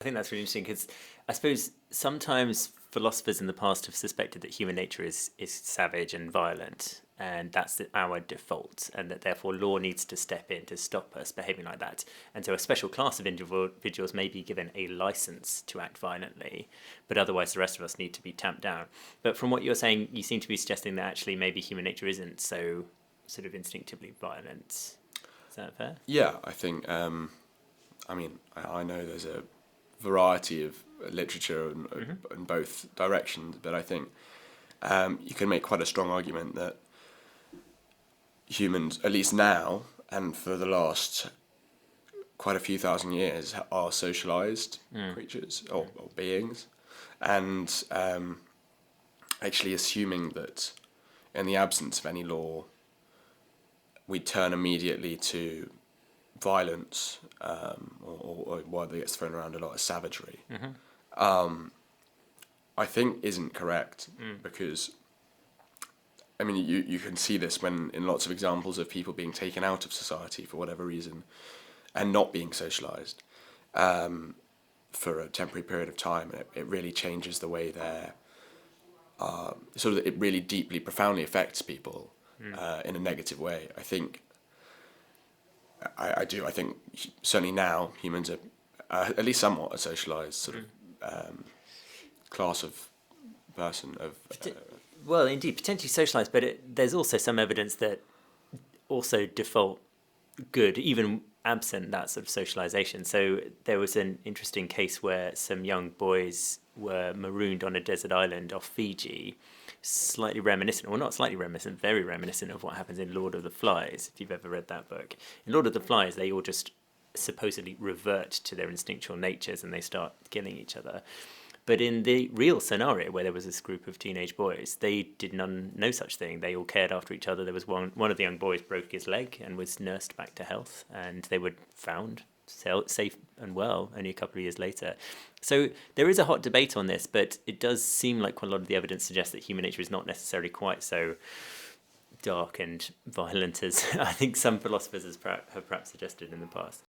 I think that's really interesting because I suppose sometimes philosophers in the past have suspected that human nature is savage and violent, and that's our default, and that therefore law needs to step in to stop us behaving like that. And so a special class of individuals may be given a license to act violently, but otherwise the rest of us need to be tamped down. But from what you're saying, you seem to be suggesting that actually maybe human nature isn't so sort of instinctively violent. Is that fair? Yeah, I think. I know there's a variety of literature in both directions, but I think you can make quite a strong argument that humans, at least now and for the last quite a few thousand years, are socialized creatures or beings, and actually assuming that in the absence of any law, we turn immediately to violence, or what gets thrown around a lot as savagery, I think isn't correct, because I mean you can see this when in lots of examples of people being taken out of society for whatever reason and not being socialized for a temporary period of time. It really changes the way they're it really deeply, profoundly affects people in a negative way. I think I do. I think certainly now humans are at least somewhat a socialized sort of class of person of. Well, indeed, potentially socialized, but there's also some evidence that also default good, even absent that sort of socialization. So there was an interesting case where some young boys were marooned on a desert island off Fiji, slightly reminiscent, or not slightly reminiscent, very reminiscent of what happens in Lord of the Flies, if you've ever read that book. In Lord of the Flies, they all just supposedly revert to their instinctual natures and they start killing each other. But in the real scenario, where there was this group of teenage boys, they did no such thing. They all cared after each other. There was one of the young boys broke his leg and was nursed back to health, and they were found safe and well only a couple of years later. So there is a hot debate on this, but it does seem like quite a lot of the evidence suggests that human nature is not necessarily quite so dark and violent as I think some philosophers have perhaps suggested in the past.